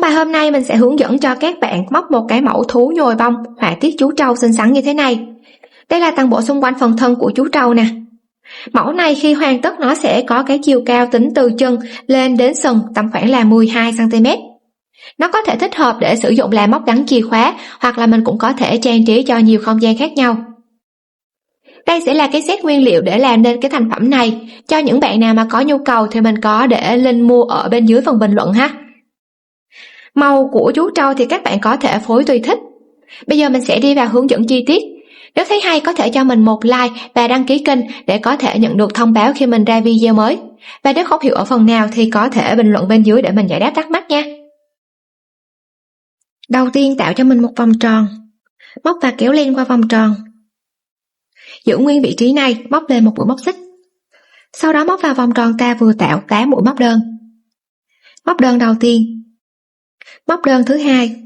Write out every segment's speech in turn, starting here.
bài hôm nay mình sẽ hướng dẫn cho các bạn móc một cái mẫu thú nhồi bông họa tiết chú trâu xinh xắn như thế này. Đây là toàn bộ xung quanh phần thân của chú trâu nè. Mẫu này khi hoàn tất nó sẽ có cái chiều cao tính từ chân lên đến sừng tầm khoảng là 12 cm. Nó có thể thích hợp để sử dụng làm móc gắn chìa khóa, hoặc là mình cũng có thể trang trí cho nhiều không gian khác nhau. Đây sẽ là cái set nguyên liệu để làm nên cái thành phẩm này. Cho những bạn nào mà có nhu cầu thì mình có để link mua ở bên dưới phần bình luận ha. Màu của chú trâu thì các bạn có thể phối tùy thích. Bây giờ mình sẽ đi vào hướng dẫn chi tiết. Nếu thấy hay có thể cho mình một like và đăng ký kênh để có thể nhận được thông báo khi mình ra video mới. Và nếu không hiểu ở phần nào thì có thể bình luận bên dưới để mình giải đáp thắc mắc nha. Đầu tiên tạo cho mình một vòng tròn. Móc và kéo len qua vòng tròn. Giữ nguyên vị trí này, móc lên một mũi móc xích. Sau đó móc vào vòng tròn ta vừa tạo 8 mũi móc đơn. Móc đơn đầu tiên. Móc đơn thứ hai.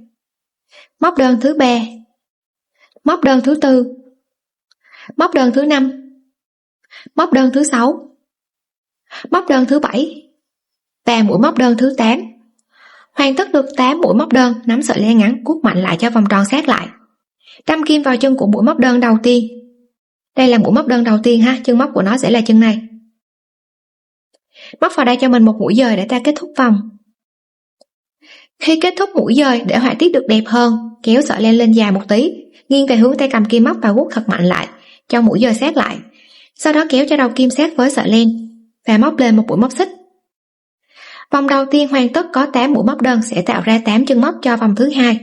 Móc đơn thứ ba. Móc đơn thứ tư. Móc đơn thứ 5. Móc đơn thứ 6. Móc đơn thứ 7 và mũi móc đơn thứ 8. Hoàn tất được 8 mũi móc đơn, nắm sợi len ngắn cuốc mạnh lại cho vòng tròn sát lại. Đâm kim vào chân của mũi móc đơn đầu tiên. Đây là mũi móc đơn đầu tiên ha, chân móc của nó sẽ là chân này. Móc vào đây cho mình một mũi dời để ta kết thúc vòng. Khi kết thúc mũi dời, để họa tiết được đẹp hơn, kéo sợi len lên dài một tí, nghiêng về hướng tay cầm kim móc và guốc thật mạnh lại, cho mũi dời sát lại. Sau đó kéo cho đầu kim sát với sợi len và móc lên một mũi móc xích. Vòng đầu tiên hoàn tất có 8 mũi móc đơn sẽ tạo ra 8 chân móc cho vòng thứ hai.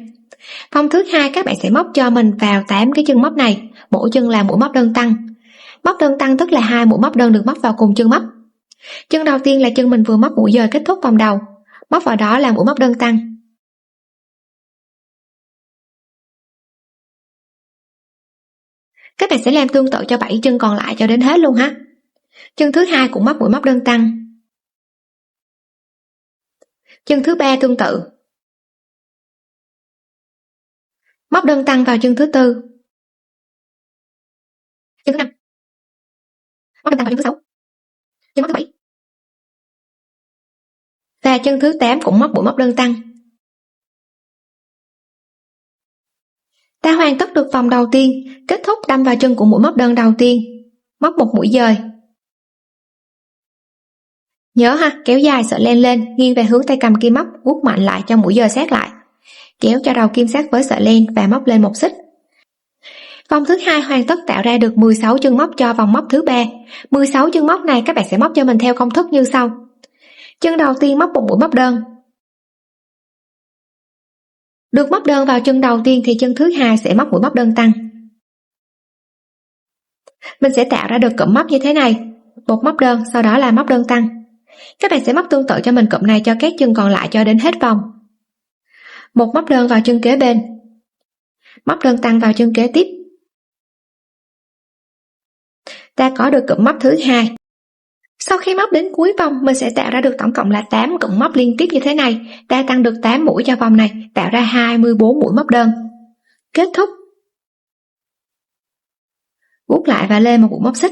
Vòng thứ hai các bạn sẽ móc cho mình vào 8 cái chân móc này, mỗi chân là mũi móc đơn tăng. Móc đơn tăng tức là 2 mũi móc đơn được móc vào cùng chân móc. Chân đầu tiên là chân mình vừa móc mũi dời kết thúc vòng đầu, móc vào đó là mũi móc đơn tăng. Các bạn sẽ làm tương tự cho 7 chân còn lại cho đến hết luôn ha. Chân thứ hai cũng móc mũi móc đơn tăng. Chân thứ ba tương tự. Móc đơn tăng vào chân thứ tư. Chân thứ 5. Móc đơn tăng vào chân thứ 6. Chân móc thứ 7. Và chân thứ 8 cũng móc mũi móc đơn tăng. Ta hoàn tất được vòng đầu tiên, kết thúc đâm vào chân của mũi móc đơn đầu tiên, móc một mũi dời. Nhớ ha, kéo dài sợi len lên, nghiêng về hướng tay cầm kim móc, guốc mạnh lại cho mũi dời sát lại. Kéo cho đầu kim sát với sợi len và móc lên một xích. Vòng thứ hai hoàn tất tạo ra được 16 chân móc cho vòng móc thứ ba. 16 chân móc này các bạn sẽ móc cho mình theo công thức như sau. Chân đầu tiên móc một mũi móc đơn. Được móc đơn vào chân đầu tiên thì chân thứ hai sẽ móc mũi móc đơn tăng. Mình sẽ tạo ra được cụm móc như thế này, một móc đơn, sau đó là móc đơn tăng. Các bạn sẽ móc tương tự cho mình cụm này cho các chân còn lại cho đến hết vòng. Một móc đơn vào chân kế bên, móc đơn tăng vào chân kế tiếp. Ta có được cụm móc thứ hai. Sau khi móc đến cuối vòng, mình sẽ tạo ra được tổng cộng là 8 cụm móc liên tiếp như thế này. Ta tăng được 8 mũi cho vòng này, tạo ra 24 mũi móc đơn. Kết thúc. Guốc lại và lên một mũi móc xích.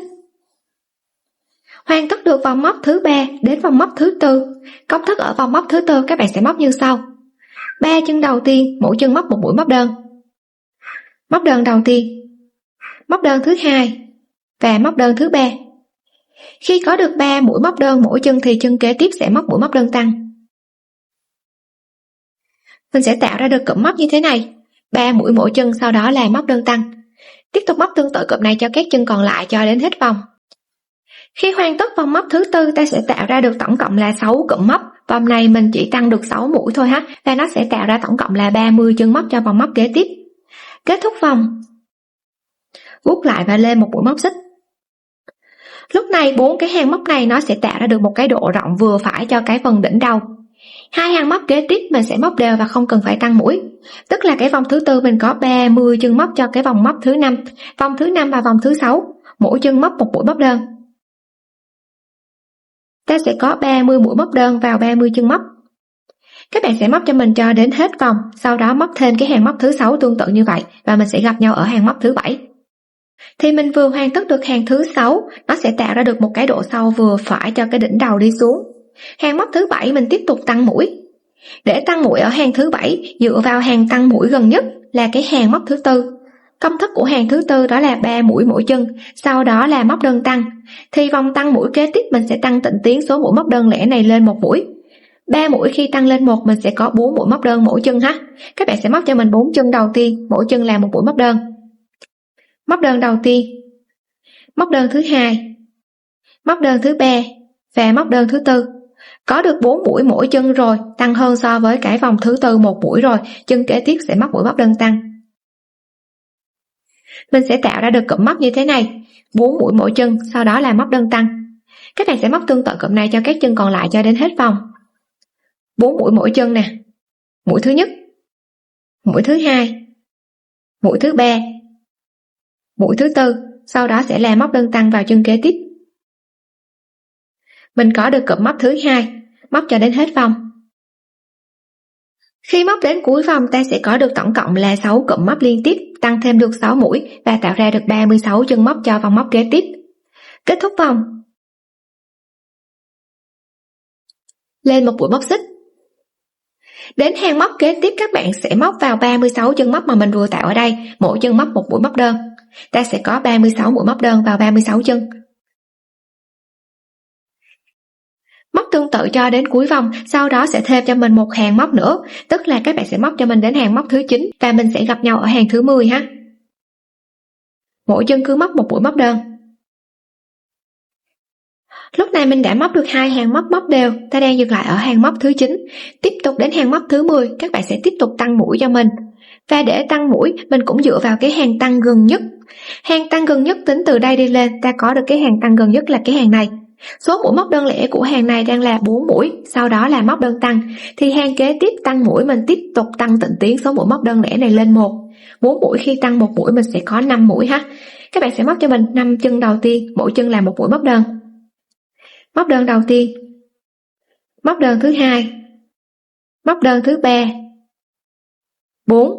Hoàn tất được vòng móc thứ ba đến vòng móc thứ tư. Công thức ở vòng móc thứ tư các bạn sẽ móc như sau. 3 chân đầu tiên, mỗi chân móc một mũi móc đơn. Móc đơn đầu tiên, móc đơn thứ hai và móc đơn thứ ba. Khi có được 3 mũi móc đơn mỗi chân thì chân kế tiếp sẽ móc mũi móc đơn tăng. Mình sẽ tạo ra được cụm móc như thế này, 3 mũi mỗi chân, sau đó là móc đơn tăng. Tiếp tục móc tương tự cụm này cho các chân còn lại cho đến hết vòng. Khi hoàn tất vòng móc thứ tư, ta sẽ tạo ra được tổng cộng là 6 cụm móc. Vòng này mình chỉ tăng được 6 mũi thôi ha, và nó sẽ tạo ra tổng cộng là 30 chân móc cho vòng móc kế tiếp. Kết thúc vòng. Guốc lại và lên một mũi móc xích. Lúc này 4 cái hàng móc này nó sẽ tạo ra được một cái độ rộng vừa phải cho cái phần đỉnh đầu. 2 hàng móc kế tiếp mình sẽ móc đều và không cần phải tăng mũi. Tức là cái vòng thứ tư mình có 30 chân móc cho cái vòng móc thứ 5, vòng thứ 5 và vòng thứ 6, mỗi chân móc một mũi móc đơn. Ta sẽ có 30 mũi móc đơn vào 30 chân móc. Các bạn sẽ móc cho mình cho đến hết vòng, sau đó móc thêm cái hàng móc thứ 6 tương tự như vậy và mình sẽ gặp nhau ở hàng móc thứ 7. Thì mình vừa hoàn tất được hàng thứ 6, nó sẽ tạo ra được một cái độ sâu vừa phải cho cái đỉnh đầu đi xuống. Hàng móc thứ 7 mình tiếp tục tăng mũi. Để tăng mũi ở hàng thứ 7, dựa vào hàng tăng mũi gần nhất là cái hàng móc thứ tư. Công thức của hàng thứ tư đó là 3 mũi mỗi chân, sau đó là móc đơn tăng. Thì vòng tăng mũi kế tiếp mình sẽ tăng tịnh tiến số mũi móc đơn lẻ này lên 1 mũi. 3 mũi khi tăng lên 1 mình sẽ có 4 mũi móc đơn mỗi chân ha. Các bạn sẽ móc cho mình 4 chân đầu tiên, mỗi chân là 1 mũi móc đơn. Móc đơn đầu tiên, móc đơn thứ hai, móc đơn thứ ba và móc đơn thứ tư. Có được 4 mũi mỗi chân rồi, tăng hơn so với cái vòng thứ tư 1 mũi rồi, chân kế tiếp sẽ móc mũi móc đơn tăng. Mình sẽ tạo ra được cụm móc như thế này, 4 mũi mỗi chân, sau đó là móc đơn tăng. Các bạn sẽ móc tương tự cụm này cho các chân còn lại cho đến hết vòng. 4 mũi mỗi chân nè, mũi thứ nhất, mũi thứ hai, mũi thứ ba, mũi thứ tư, sau đó sẽ là móc đơn tăng vào chân kế tiếp. Mình có được cụm móc thứ hai, móc cho đến hết vòng. Khi móc đến cuối vòng ta sẽ có được tổng cộng là 6 cụm móc liên tiếp, tăng thêm được 6 mũi và tạo ra được 36 chân móc cho vòng móc kế tiếp. Kết thúc vòng. Lên một mũi móc xích. Đến hàng móc kế tiếp các bạn sẽ móc vào 36 chân móc mà mình vừa tạo ở đây, mỗi chân móc một mũi móc đơn. Ta sẽ có 36 mũi móc đơn vào 36 chân. Móc tương tự cho đến cuối vòng, sau đó sẽ thêm cho mình một hàng móc nữa, tức là các bạn sẽ móc cho mình đến hàng móc thứ 9 và mình sẽ gặp nhau ở hàng thứ 10 ha. Mỗi chân cứ móc một mũi móc đơn. Lúc này mình đã móc được 2 hàng móc đều, ta đang dừng lại ở hàng móc thứ 9. Tiếp tục đến hàng móc thứ 10, các bạn sẽ tiếp tục tăng mũi cho mình. Và để tăng mũi, mình cũng dựa vào cái hàng tăng gần nhất. Hàng tăng gần nhất tính từ đây đi lên, ta có được cái hàng tăng gần nhất là cái hàng này. Số mũi móc đơn lẻ của hàng này đang là 4 mũi, sau đó là móc đơn tăng. Thì hàng kế tiếp tăng mũi mình tiếp tục tăng tịnh tiến số mũi móc đơn lẻ này lên 1. 4 mũi khi tăng 1 mũi mình sẽ có 5 mũi ha. Các bạn sẽ móc cho mình 5 chân đầu tiên, mỗi chân là 1 mũi móc đơn. Móc đơn đầu tiên, móc đơn thứ hai, móc đơn thứ ba, 4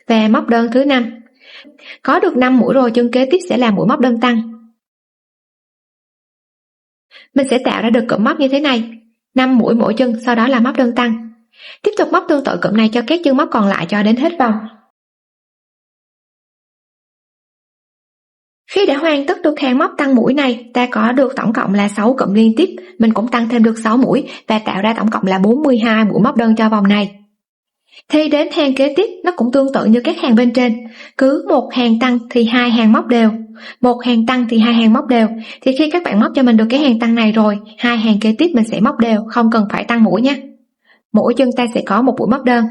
và móc đơn thứ 5. Có được 5 mũi rồi, chân kế tiếp sẽ là mũi móc đơn tăng. Mình sẽ tạo ra được cụm móc như thế này, 5 mũi mỗi chân, sau đó là móc đơn tăng. Tiếp tục móc tương tự cụm này cho các chân móc còn lại cho đến hết vòng. Khi đã hoàn tất được hàng móc tăng mũi này, ta có được tổng cộng là 6 cụm liên tiếp, mình cũng tăng thêm được 6 mũi và tạo ra tổng cộng là 42 mũi móc đơn cho vòng này. Thì đến hàng kế tiếp nó cũng tương tự như các hàng bên trên, cứ một hàng tăng thì 2 hàng móc đều, một hàng tăng thì 2 hàng móc đều. Thì khi các bạn móc cho mình được cái hàng tăng này rồi, 2 hàng kế tiếp mình sẽ móc đều, không cần phải tăng mũi nhé. Mỗi chân ta sẽ có một mũi móc đơn.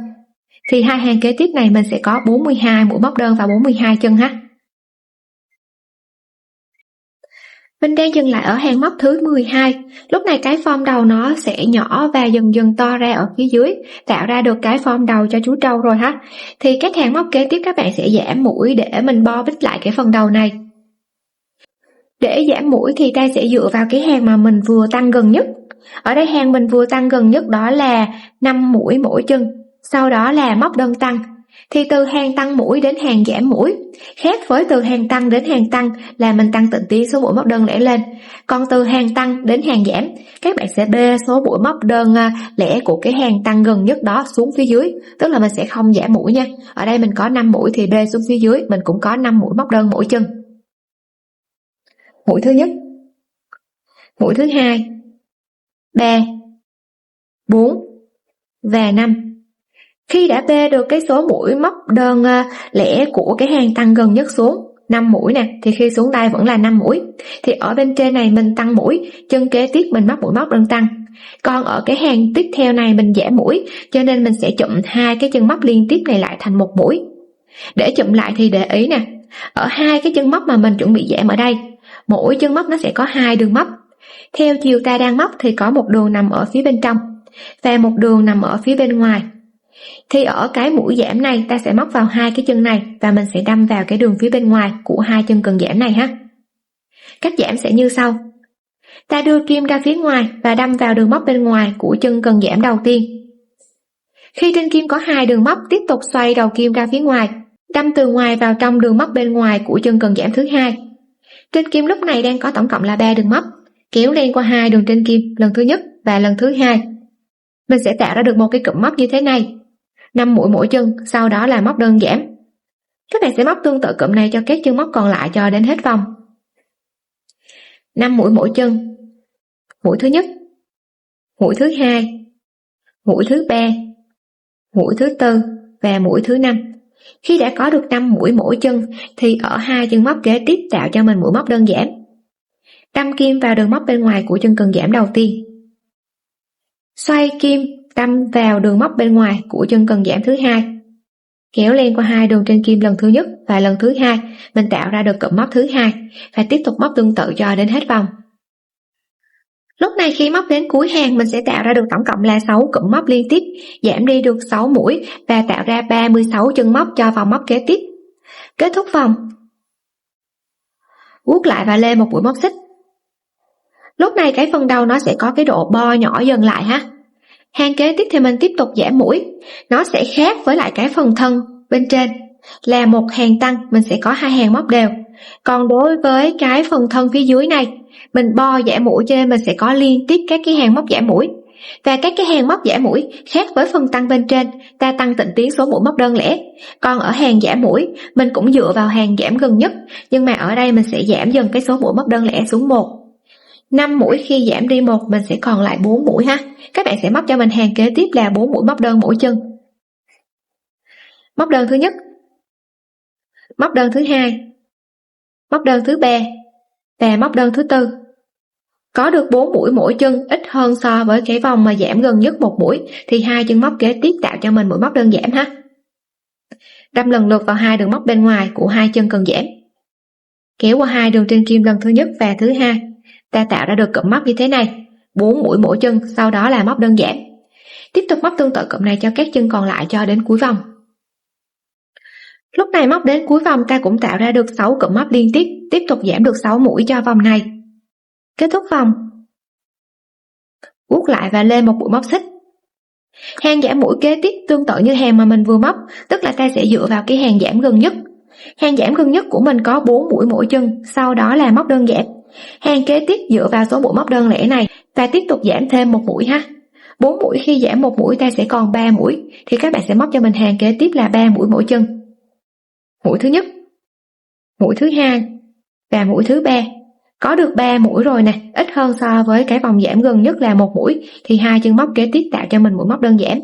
Thì 2 hàng kế tiếp này mình sẽ có 42 mũi móc đơn và 42 chân ha. Mình đang dừng lại ở hàng móc thứ 12. Lúc này cái form đầu nó sẽ nhỏ và dần dần to ra ở phía dưới, tạo ra được cái form đầu cho chú trâu rồi ha. Thì các hàng móc kế tiếp các bạn sẽ giảm mũi để mình bo bít lại cái phần đầu này. Để giảm mũi thì ta sẽ dựa vào cái hàng mà mình vừa tăng gần nhất. Ở đây hàng mình vừa tăng gần nhất đó là 5 mũi mỗi chân, sau đó là móc đơn tăng. Thì từ hàng tăng mũi đến hàng giảm mũi, khác với từ hàng tăng đến hàng tăng là mình tăng tịnh tiến số mũi móc đơn lẻ lên. Còn từ hàng tăng đến hàng giảm, các bạn sẽ bê số mũi móc đơn lẻ của cái hàng tăng gần nhất đó xuống phía dưới, tức là mình sẽ không giảm mũi nha. Ở đây mình có 5 mũi thì bê xuống phía dưới mình cũng có 5 mũi móc đơn mỗi chân. Mũi thứ nhất, mũi thứ hai, 3, 4 và 5. Khi đã bê được cái số mũi móc đơn lẻ của cái hàng tăng gần nhất xuống 5 mũi nè, thì khi xuống đây vẫn là 5 mũi. Thì ở bên trên này mình tăng mũi, chân kế tiếp mình móc mũi móc đơn tăng. Còn ở cái hàng tiếp theo này mình giảm mũi, cho nên mình sẽ chụm 2 cái chân móc liên tiếp này lại thành một mũi. Để chụm lại thì để ý nè, ở 2 cái chân móc mà mình chuẩn bị giảm ở đây, mỗi chân móc nó sẽ có 2 đường móc. Theo chiều ta đang móc thì có một đường nằm ở phía bên trong và một đường nằm ở phía bên ngoài. Thì ở cái mũi giảm này ta sẽ móc vào 2 cái chân này và mình sẽ đâm vào cái đường phía bên ngoài của 2 chân cần giảm này ha. Cách giảm sẽ như sau. Ta đưa kim ra phía ngoài và đâm vào đường móc bên ngoài của chân cần giảm đầu tiên. Khi trên kim có 2 đường móc, tiếp tục xoay đầu kim ra phía ngoài, đâm từ ngoài vào trong đường móc bên ngoài của chân cần giảm thứ hai. Trên kim lúc này đang có tổng cộng là 3 đường móc, kéo len qua 2 đường trên kim lần thứ nhất và lần thứ hai. mình sẽ tạo ra được một cái cụm móc như thế này, 5 mũi mỗi chân, sau đó là móc đơn giảm. Các bạn sẽ móc tương tự cụm này cho các chân móc còn lại cho đến hết vòng. 5 mũi mỗi chân, mũi thứ nhất, mũi thứ hai, mũi thứ ba, mũi thứ tư và mũi thứ năm. Khi đã có được 5 mũi mỗi chân thì ở hai chân móc kế tiếp tạo cho mình mũi móc đơn giảm. Đâm kim vào đường móc bên ngoài của chân cần giảm đầu tiên. Xoay kim đâm vào đường móc bên ngoài của chân cần giảm thứ hai. Kéo len qua hai đường trên kim lần thứ nhất và lần thứ hai, mình tạo ra được cụm móc thứ hai và tiếp tục móc tương tự cho đến hết vòng. Lúc này khi móc đến cuối hàng, mình sẽ tạo ra được tổng cộng là 6 cụm móc liên tiếp, giảm đi được 6 mũi và tạo ra 36 chân móc cho vòng móc kế tiếp. Kết thúc vòng, guốc lại và lên một mũi móc xích. Lúc này cái phần đầu nó sẽ có cái độ bo nhỏ dần lại ha. Hàng kế tiếp thì mình tiếp tục giảm mũi, nó sẽ khác với lại cái phần thân bên trên là một hàng tăng, mình sẽ có hai hàng móc đều. Còn đối với cái phần thân phía dưới này, mình bo giảm mũi cho nên mình sẽ có liên tiếp các cái hàng móc giảm mũi. Và các cái hàng móc giảm mũi khác với phần tăng bên trên, ta tăng tịnh tiến số mũi móc đơn lẻ. Còn ở hàng giảm mũi, mình cũng dựa vào hàng giảm gần nhất, nhưng mà ở đây mình sẽ giảm dần cái số mũi móc đơn lẻ xuống 1. 5 mũi khi giảm đi 1, mình sẽ còn lại 4 mũi ha. Các bạn sẽ móc cho mình hàng kế tiếp là 4 mũi móc đơn mỗi chân. Móc đơn thứ nhất, móc đơn thứ hai, móc đơn thứ ba và móc đơn thứ tư. Có được 4 mũi mỗi chân, ít hơn so với cái vòng mà giảm gần nhất 1 mũi thì hai chân móc kế tiếp tạo cho mình mũi móc đơn giảm ha. Đâm lần lượt vào hai đường móc bên ngoài của hai chân cần giảm. Kéo qua hai đường trên kim lần thứ nhất và thứ hai, ta tạo ra được cụm móc như thế này, 4 mũi mỗi chân, sau đó là móc đơn giảm. Tiếp tục móc tương tự cụm này cho các chân còn lại cho đến cuối vòng. Lúc này móc đến cuối vòng ta cũng tạo ra được 6 cụm móc liên tiếp, tiếp tục giảm được 6 mũi cho vòng này. Kết thúc vòng, guốc lại và lên một mũi móc xích. Hàng giảm mũi kế tiếp tương tự như hàng mà mình vừa móc, tức là ta sẽ dựa vào cái hàng giảm gần nhất. Hàng giảm gần nhất của mình có 4 mũi mỗi chân, sau đó là móc đơn giảm. Hàng kế tiếp dựa vào số mũi móc đơn lẻ này và tiếp tục giảm thêm 1 mũi ha. 4 mũi khi giảm 1 mũi ta sẽ còn 3 mũi, thì các bạn sẽ móc cho mình hàng kế tiếp là 3 mũi mỗi chân. Mũi thứ nhất, mũi thứ hai và mũi thứ ba. Có được 3 mũi rồi nè, ít hơn so với cái vòng giảm gần nhất là 1 mũi thì hai chân móc kế tiếp tạo cho mình mũi móc đơn giảm.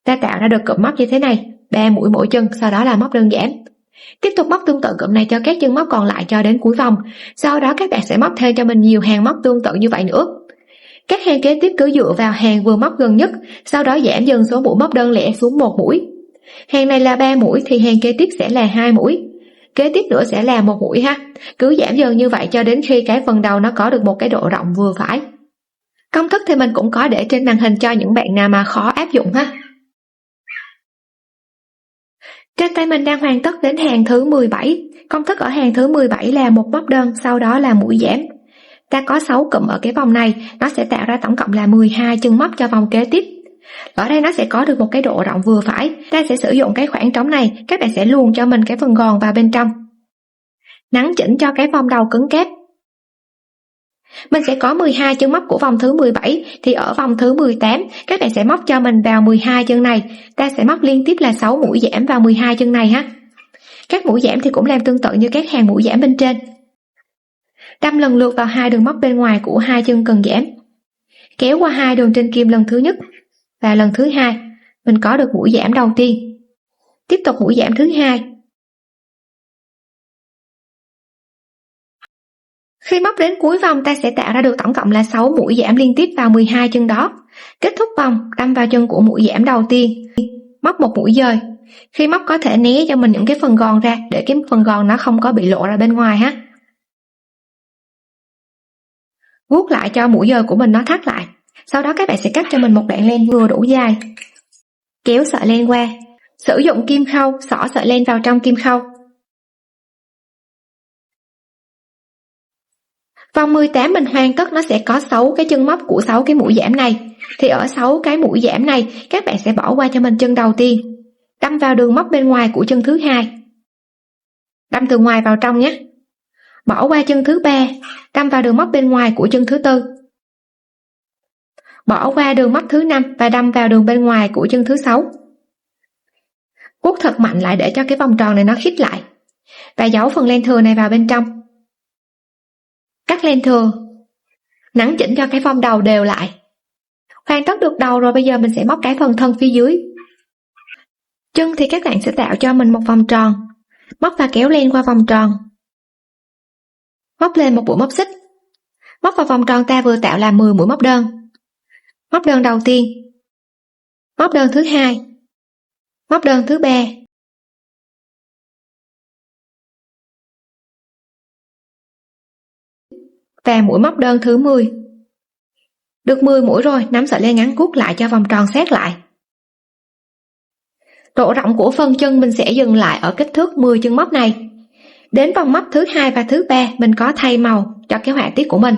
Ta tạo ra được cụm móc như thế này, 3 mũi mỗi chân, sau đó là móc đơn giảm. Tiếp tục móc tương tự cụm này cho các chân móc còn lại cho đến cuối vòng. Sau đó các bạn sẽ móc thêm cho mình nhiều hàng móc tương tự như vậy nữa. Các hàng kế tiếp cứ dựa vào hàng vừa móc gần nhất, sau đó giảm dần số mũi móc đơn lẻ xuống 1 mũi. Hàng này là 3 mũi thì hàng kế tiếp sẽ là 2 mũi. Kế tiếp nữa sẽ là 1 mũi ha. Cứ giảm dần như vậy cho đến khi cái phần đầu nó có được một cái độ rộng vừa phải. Công thức thì mình cũng có để trên màn hình cho những bạn nào mà khó áp dụng ha. Trên tay mình đang hoàn tất đến hàng thứ 17. Công thức ở hàng thứ 17 là một móc đơn, sau đó là mũi giảm. Ta có 6 cụm ở cái vòng này, nó sẽ tạo ra tổng cộng là 12 chân móc cho vòng kế tiếp. Ở đây nó sẽ có được một cái độ rộng vừa phải. Ta sẽ sử dụng cái khoảng trống này, các bạn sẽ luồn cho mình cái phần gòn vào bên trong. Nắn chỉnh cho cái vòng đầu cứng cáp. Mình sẽ có 12 chân móc của vòng thứ 17, thì ở vòng thứ 18 các bạn sẽ móc cho mình vào 12 chân này. Ta sẽ móc liên tiếp là 6 mũi giảm vào 12 chân này ha. Các mũi giảm thì cũng làm tương tự như các hàng mũi giảm bên trên. Đâm lần lượt vào hai đường móc bên ngoài của hai chân cần giảm. Kéo qua hai đường trên kim lần thứ nhất và lần thứ hai, mình có được mũi giảm đầu tiên. Tiếp tục mũi giảm thứ hai. Khi móc đến cuối vòng ta sẽ tạo ra được tổng cộng là 6 mũi giảm liên tiếp vào 12 chân đó. Kết thúc vòng, đâm vào chân của mũi giảm đầu tiên, móc một mũi dời. Khi móc có thể né cho mình những cái phần gòn ra để cái phần gòn nó không có bị lộ ra bên ngoài ha. Vuốt lại cho mũi dời của mình nó thắt lại. Sau đó các bạn sẽ cắt cho mình một đoạn len vừa đủ dài. Kéo sợi len qua, sử dụng kim khâu xỏ sợi len vào trong kim khâu. Vòng 18 mình hoàn tất nó sẽ có 6 cái chân móc của 6 cái mũi giảm này. Thì ở 6 cái mũi giảm này các bạn sẽ bỏ qua cho mình chân đầu tiên. Đâm vào đường móc bên ngoài của chân thứ hai. Đâm từ ngoài vào trong nhé. Bỏ qua chân thứ ba, đâm vào đường móc bên ngoài của chân thứ tư. bỏ qua đường móc thứ 5 và đâm vào đường bên ngoài của chân thứ 6. Guốc thật mạnh lại để cho cái vòng tròn này nó khít lại, và giấu phần len thừa này vào bên trong. Cắt len thừa, nắn chỉnh cho cái vòng đầu đều lại. Hoàn tất được đầu rồi, bây giờ mình sẽ móc cái phần thân phía dưới. Chân thì các bạn sẽ tạo cho mình một vòng tròn, móc và kéo len qua vòng tròn, móc lên một mũi móc xích, móc vào vòng tròn ta vừa tạo là 10 mũi móc đơn. Móc đơn đầu tiên, móc đơn thứ 2, móc đơn thứ 3, và mũi móc đơn thứ 10. Được 10 mũi rồi, nắm sợi len ngắn cuốc lại cho vòng tròn sát lại. Độ rộng của phần chân mình sẽ dừng lại ở kích thước 10 chân móc này. Đến vòng móc thứ 2 và thứ 3 mình có thay màu cho cái họa tiết của mình.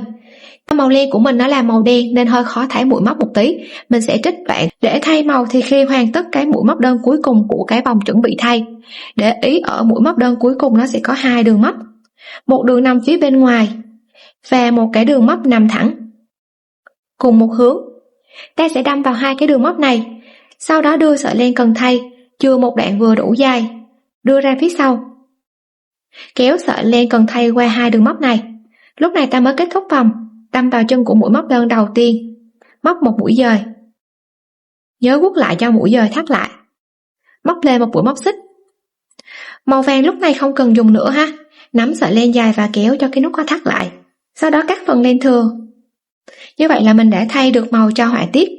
Màu len của mình nó là màu đen nên hơi khó thải mũi móc một tí, mình sẽ trích đoạn để thay màu. Thì khi hoàn tất cái mũi móc đơn cuối cùng của cái vòng chuẩn bị thay, để ý ở mũi móc đơn cuối cùng nó sẽ có 2 đường móc, một đường nằm phía bên ngoài và một cái đường móc nằm thẳng cùng một hướng. Ta sẽ đâm vào 2 cái đường móc này, sau đó đưa sợi len cần thay chừa một đoạn vừa đủ dài, đưa ra phía sau, kéo sợi len cần thay qua 2 đường móc này. Lúc này ta mới kết thúc vòng, đâm vào chân của mũi móc đơn đầu tiên, móc một mũi dời, nhớ guốc lại cho mũi dời thắt lại, móc lên một mũi móc xích. Màu vàng lúc này không cần dùng nữa ha, nắm sợi len dài và kéo cho cái nút có thắt lại, sau đó cắt phần len thừa. Như vậy là mình đã thay được màu cho họa tiết.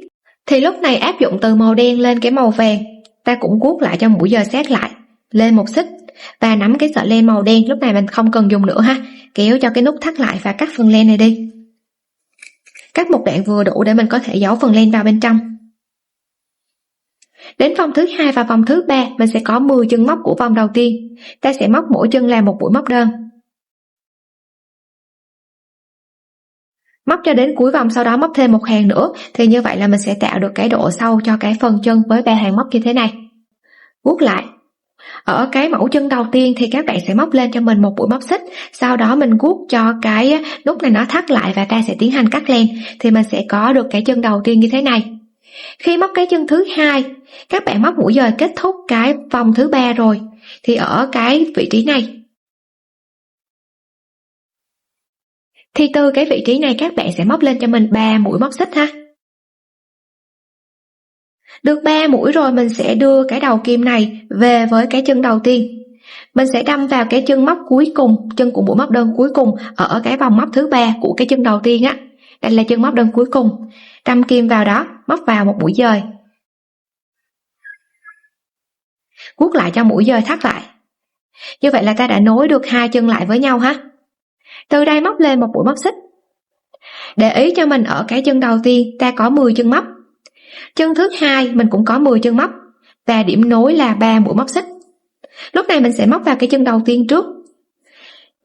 Thì lúc này áp dụng từ màu đen lên cái màu vàng, ta cũng guốc lại cho mũi dời sát lại, lên một xích và nắm cái sợi len màu đen, lúc này mình không cần dùng nữa ha, kéo cho cái nút thắt lại và cắt phần len này đi. Cắt một đoạn vừa đủ để mình có thể giấu phần len vào bên trong. Đến vòng thứ 2 và vòng thứ 3 mình sẽ có 10 chân móc của vòng đầu tiên, ta sẽ móc mỗi chân là một mũi móc đơn. Móc cho đến cuối vòng, sau đó móc thêm một hàng nữa, thì như vậy là mình sẽ tạo được cái độ sâu cho cái phần chân với 3 hàng móc như thế này. Guốc lại. Ở cái mẫu chân đầu tiên thì các bạn sẽ móc lên cho mình một mũi móc xích, sau đó mình guốc cho cái nút này nó thắt lại và ta sẽ tiến hành cắt len, thì mình sẽ có được cái chân đầu tiên như thế này. Khi móc cái chân thứ 2, các bạn móc mũi dời kết thúc cái vòng thứ 3 rồi, thì ở cái vị trí này, thì từ cái vị trí này các bạn sẽ móc lên cho mình 3 mũi móc xích ha. Được 3 mũi rồi, mình sẽ đưa cái đầu kim này về với cái chân đầu tiên. Mình sẽ đâm vào cái chân móc cuối cùng, chân của mũi móc đơn cuối cùng ở cái vòng móc thứ 3 của cái chân đầu tiên á. Đây là chân móc đơn cuối cùng. Đâm kim vào đó, móc vào một mũi dời. Guốc lại cho mũi dời thắt lại. Như vậy là ta đã nối được 2 chân lại với nhau ha. Từ đây móc lên một mũi móc xích. Để ý cho mình ở cái chân đầu tiên ta có 10 chân móc. Chân thứ 2 mình cũng có 10 chân móc và điểm nối là 3 mũi móc xích. Lúc này mình sẽ móc vào cái chân đầu tiên trước.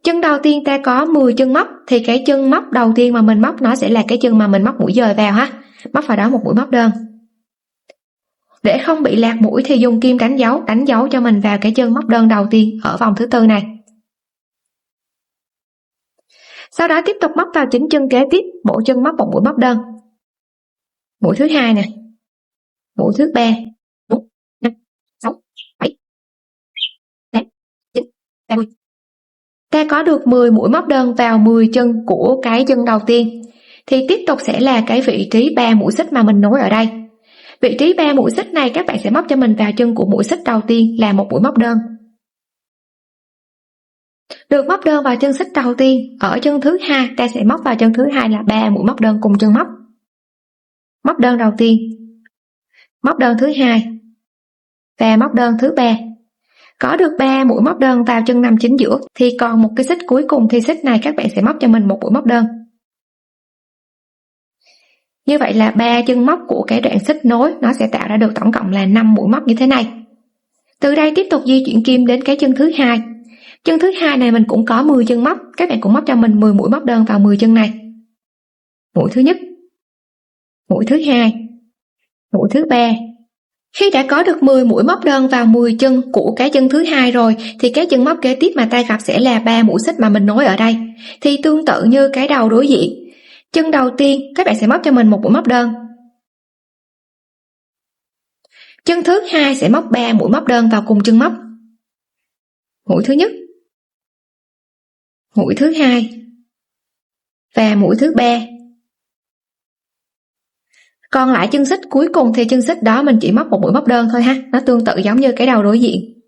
Chân đầu tiên ta có 10 chân móc, thì cái chân móc đầu tiên mà mình móc nó sẽ là cái chân mà mình móc mũi dời vào ha. Móc vào đó một mũi móc đơn. Để không bị lạc mũi thì dùng kim đánh dấu cho mình vào cái chân móc đơn đầu tiên ở vòng thứ 4 này. Sau đó tiếp tục móc vào chính chân kế tiếp, mỗi chân móc một mũi móc đơn. Mũi thứ 2 nè, mũi thứ 3, 4, 5, 6, 7, 8, 9, 20. Ta có được 10 mũi móc đơn vào 10 chân của cái chân đầu tiên, thì tiếp tục sẽ là cái vị trí 3 mũi xích mà mình nối ở đây. Vị trí 3 mũi xích này các bạn sẽ móc cho mình vào chân của mũi xích đầu tiên là một mũi móc đơn. Được móc đơn vào chân xích đầu tiên, ở chân thứ 2 ta sẽ móc vào chân thứ 2 là 3 mũi móc đơn cùng chân móc. Móc đơn đầu tiên, móc đơn thứ 2 và móc đơn thứ 3. Có được 3 mũi móc đơn vào chân nằm chính giữa, thì còn một cái xích cuối cùng, thì xích này các bạn sẽ móc cho mình một mũi móc đơn. Như vậy là 3 chân móc của cái đoạn xích nối nó sẽ tạo ra được tổng cộng là 5 mũi móc như thế này. Từ đây tiếp tục di chuyển kim đến cái chân thứ 2. Chân thứ 2 này mình cũng có 10 chân móc, các bạn cũng móc cho mình 10 mũi móc đơn vào 10 chân này. Mũi thứ nhất, mũi thứ 2, mũi thứ 3. Khi đã có được 10 mũi móc đơn vào 10 chân của cái chân thứ 2 rồi, thì cái chân móc kế tiếp mà ta gặp sẽ là 3 mũi xích mà mình nối ở đây. Thì tương tự như cái đầu đối diện, chân đầu tiên các bạn sẽ móc cho mình một mũi móc đơn, Chân thứ hai sẽ móc 3 mũi móc đơn vào cùng chân móc. Mũi thứ nhất, mũi thứ hai và mũi thứ ba. Còn lại chân xích cuối cùng thì chân xích đó mình chỉ móc một mũi móc đơn thôi ha, nó tương tự giống như cái đầu đối diện.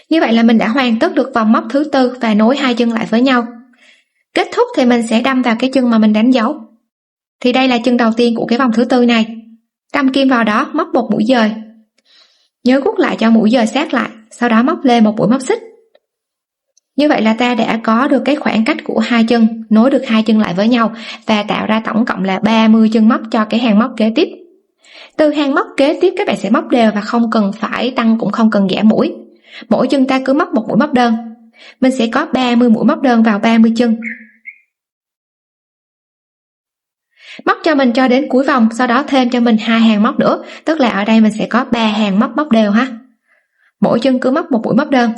Như vậy là mình đã hoàn tất được vòng móc thứ tư và nối hai chân lại với nhau. Kết thúc thì mình sẽ đâm vào cái chân mà mình đánh dấu. Thì đây là chân đầu tiên của cái vòng thứ tư này. Đâm kim vào đó, móc một mũi dời. Nhớ gút lại cho mũi dời sát lại, sau đó móc lên một mũi móc xích. Như vậy là ta đã có được cái khoảng cách của hai chân, nối được hai chân lại với nhau và tạo ra tổng cộng là 30 chân móc cho cái hàng móc kế tiếp. Từ hàng móc kế tiếp các bạn sẽ móc đều và không cần phải tăng cũng không cần giảm mũi. Mỗi chân ta cứ móc một mũi móc đơn. Mình sẽ có 30 mũi móc đơn vào 30 chân. Móc cho mình cho đến cuối vòng, sau đó thêm cho mình 2 hàng móc nữa, tức là ở đây mình sẽ có 3 hàng móc đều ha. Mỗi chân cứ móc một mũi móc đơn.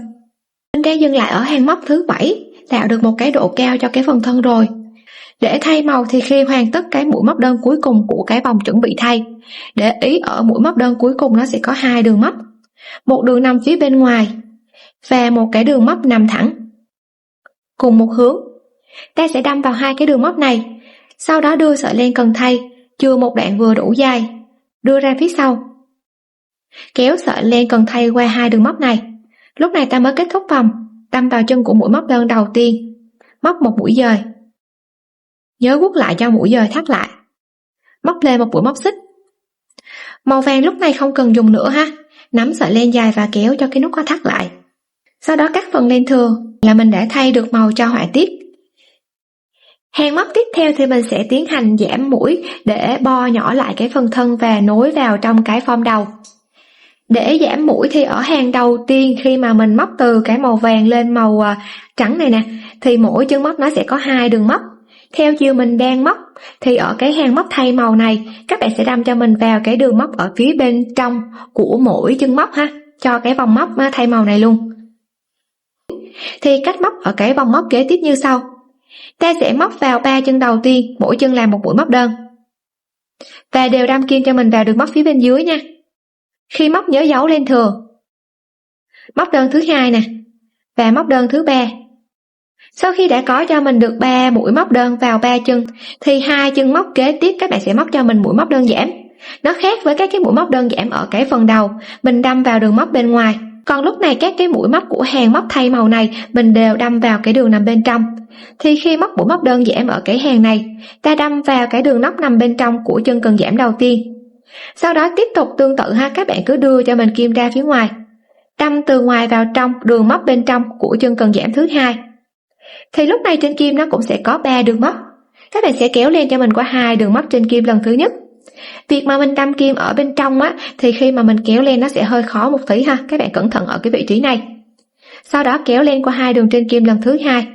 Mình đã dừng lại ở hàng móc thứ 7, tạo được một cái độ cao cho cái phần thân rồi. Để thay màu thì khi hoàn tất cái mũi móc đơn cuối cùng của cái vòng chuẩn bị thay, để ý ở mũi móc đơn cuối cùng nó sẽ có 2 đường móc, một đường nằm phía bên ngoài và một cái đường móc nằm thẳng cùng một hướng. Ta sẽ đâm vào 2 cái đường móc này, sau đó đưa sợi len cần thay chừa một đoạn vừa đủ dài, đưa ra phía sau, kéo sợi len cần thay qua 2 đường móc này. Lúc này ta mới kết thúc vòng, đâm vào chân của mũi móc đơn đầu tiên, móc một mũi dời. Nhớ guốc lại cho mũi dời thắt lại, móc lên một mũi móc xích. Màu vàng lúc này không cần dùng nữa ha, nắm sợi len dài và kéo cho cái nút có thắt lại. Sau đó cắt phần len thừa là mình đã thay được màu cho họa tiết. Hàng móc tiếp theo thì mình sẽ tiến hành giảm mũi để bo nhỏ lại cái phần thân và nối vào trong cái form đầu. Để giảm mũi thì ở hàng đầu tiên khi mà mình móc từ cái màu vàng lên màu trắng này nè, thì mỗi chân móc nó sẽ có 2 đường móc. Theo chiều mình đang móc thì ở cái hàng móc thay màu này, các bạn sẽ đâm cho mình vào cái đường móc ở phía bên trong của mỗi chân móc ha, cho cái vòng móc thay màu này luôn. Thì cách móc ở cái vòng móc kế tiếp như sau. Ta sẽ móc vào 3 chân đầu tiên, mỗi chân làm một mũi móc đơn. Và đều đâm kim cho mình vào đường móc phía bên dưới nha. Khi móc nhớ giấu len thừa. Móc đơn thứ 2 nè, và móc đơn thứ 3. Sau khi đã có cho mình được 3 mũi móc đơn vào 3 chân, thì 2 chân móc kế tiếp các bạn sẽ móc cho mình mũi móc đơn giảm. Nó khác với các cái mũi móc đơn giảm ở cái phần đầu, mình đâm vào đường móc bên ngoài. Còn lúc này các cái mũi móc của hàng móc thay màu này mình đều đâm vào cái đường nằm bên trong. Thì khi móc mũi móc đơn giảm ở cái hàng này, ta đâm vào cái đường nóc nằm bên trong của chân cần giảm đầu tiên. Sau đó tiếp tục tương tự ha, các bạn cứ đưa cho mình kim ra phía ngoài, đâm từ ngoài vào trong đường móc bên trong của chân cần giảm thứ 2. Thì lúc này trên kim nó cũng sẽ có 3 đường móc. Các bạn sẽ kéo lên cho mình qua 2 đường móc trên kim lần thứ nhất. Việc mà mình đâm kim ở bên trong á, thì khi mà mình kéo lên nó sẽ hơi khó một tí ha, các bạn cẩn thận ở cái vị trí này. Sau đó kéo lên qua 2 đường trên kim lần thứ 2.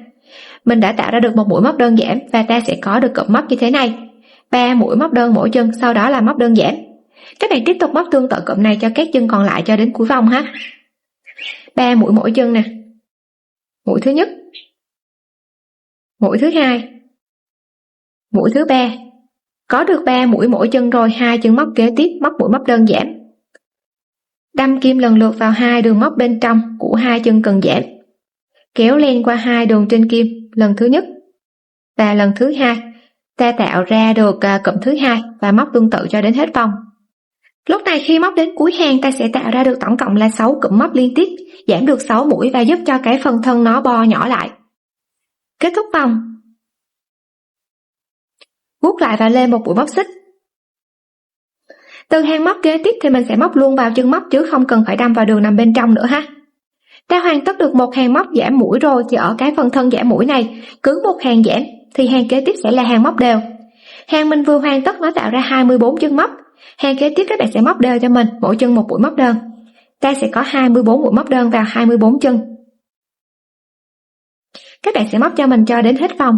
Mình đã tạo ra được một mũi móc đơn giảm và ta sẽ có được cụm móc như thế này. 3 mũi móc đơn mỗi chân, sau đó là móc đơn giảm. Các bạn tiếp tục móc tương tự cụm này cho các chân còn lại cho đến cuối vòng ha. 3 mũi mỗi chân nè. Mũi thứ nhất, mũi thứ 2, mũi thứ 3. Có được 3 mũi mỗi chân rồi, 2 chân móc kế tiếp móc mũi móc đơn giảm. Đâm kim lần lượt vào 2 đường móc bên trong của 2 chân cần giảm. Kéo len qua 2 đường trên kim lần thứ nhất và lần thứ 2. Ta tạo ra được cụm thứ 2 và móc tương tự cho đến hết vòng. Lúc này khi móc đến cuối hàng ta sẽ tạo ra được tổng cộng là 6 cụm móc liên tiếp, giảm được 6 mũi và giúp cho cái phần thân nó bo nhỏ lại. Kết thúc vòng. Guốc lại và lên một mũi móc xích. Từ hàng móc kế tiếp thì mình sẽ móc luôn vào chân móc chứ không cần phải đâm vào đường nằm bên trong nữa ha. Ta hoàn tất được một hàng móc giảm mũi rồi thì ở cái phần thân giảm mũi này, cứ một hàng giảm thì hàng kế tiếp sẽ là hàng móc đều. Hàng mình vừa hoàn tất nó tạo ra 24 chân móc. Hàng kế tiếp các bạn sẽ móc đều cho mình, mỗi chân một mũi móc đơn. Ta sẽ có 24 mũi móc đơn vào 24 chân. Các bạn sẽ móc cho mình cho đến hết vòng.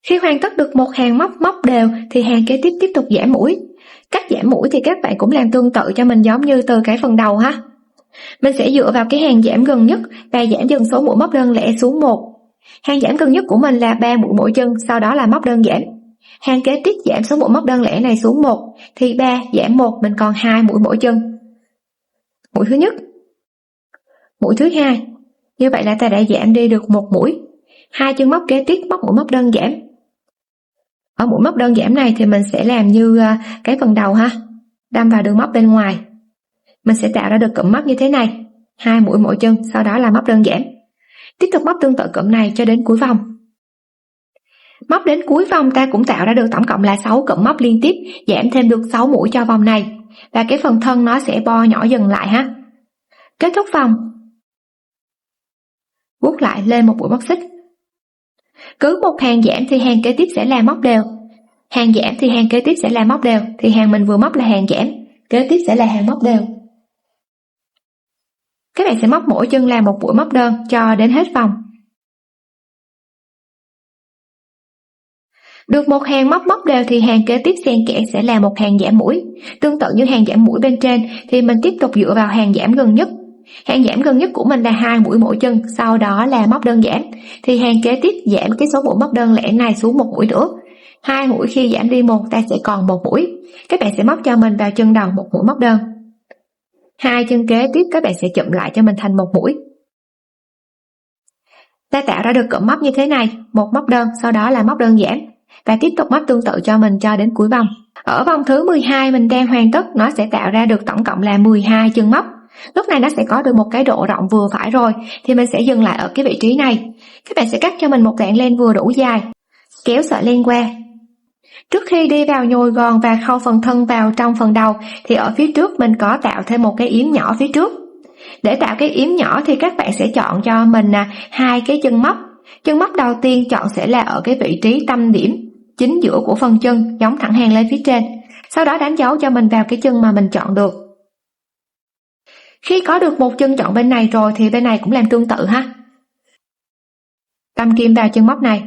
Khi hoàn tất được một hàng móc đều thì hàng kế tiếp tục giảm mũi. Cách giảm mũi thì các bạn cũng làm tương tự cho mình giống như từ cái phần đầu ha. Mình sẽ dựa vào cái hàng giảm gần nhất và giảm dần số mũi móc đơn lẻ xuống 1. Hàng giảm gần nhất của mình là 3 mũi mỗi chân, sau đó là móc đơn giảm. Hàng kế tiếp giảm số mũi móc đơn lẻ này xuống 1 thì 3 giảm 1, mình còn 2 mũi mỗi chân. Mũi thứ nhất, mũi thứ hai. Như vậy là ta đã giảm đi được 1 mũi. 2 chân móc kế tiếp móc mũi móc đơn giảm. Ở mũi móc đơn giảm này thì mình sẽ làm như cái phần đầu ha, đâm vào đường móc bên ngoài. Mình sẽ tạo ra được cụm móc như thế này, 2 mũi mỗi chân, sau đó là móc đơn giảm. Tiếp tục móc tương tự cụm này cho đến cuối vòng. Móc đến cuối vòng ta cũng tạo ra được tổng cộng là 6 cụm móc liên tiếp, giảm thêm được 6 mũi cho vòng này, và cái phần thân nó sẽ bo nhỏ dần lại ha. Kết thúc vòng, vuốt lại lên một mũi móc xích. Cứ một hàng giảm thì hàng kế tiếp sẽ là móc đều, hàng giảm thì hàng kế tiếp sẽ là móc đều, thì hàng mình vừa móc là hàng giảm, kế tiếp sẽ là hàng móc đều. Các bạn sẽ móc mỗi chân làm một mũi móc đơn cho đến hết vòng. Được một hàng móc đều thì hàng kế tiếp xen kẽ sẽ là một hàng giảm mũi. Tương tự như hàng giảm mũi bên trên thì mình tiếp tục dựa vào hàng giảm gần nhất. Hàng giảm gần nhất của mình là 2 mũi mỗi chân, sau đó là móc đơn giảm. Thì hàng kế tiếp giảm cái số mũi móc đơn lẻ này xuống 1 mũi nữa. 2 mũi khi giảm đi 1 ta sẽ còn 1 mũi. Các bạn sẽ móc cho mình vào chân đầu 1 mũi móc đơn. 2 chân kế tiếp các bạn sẽ chụm lại cho mình thành 1 mũi. Ta tạo ra được cụm móc như thế này, một móc đơn, sau đó là móc đơn giảm. Và tiếp tục móc tương tự cho mình cho đến cuối vòng. Ở vòng thứ 12 mình đang hoàn tất, nó sẽ tạo ra được tổng cộng là 12 chân móc. Lúc này nó sẽ có được một cái độ rộng vừa phải rồi, thì mình sẽ dừng lại ở cái vị trí này. Các bạn sẽ cắt cho mình một đoạn len vừa đủ dài, kéo sợi len qua. Trước khi đi vào nhồi gòn và khâu phần thân vào trong phần đầu thì ở phía trước mình có tạo thêm một cái yếm nhỏ phía trước. Để tạo cái yếm nhỏ thì các bạn sẽ chọn cho mình 2 cái chân móc. Chân móc đầu tiên chọn sẽ là ở cái vị trí tâm điểm chính giữa của phần chân, giống thẳng hàng lên phía trên. Sau đó đánh dấu cho mình vào cái chân mà mình chọn được. Khi có được một chân chọn bên này rồi thì bên này cũng làm tương tự ha. Đâm kim vào chân móc này.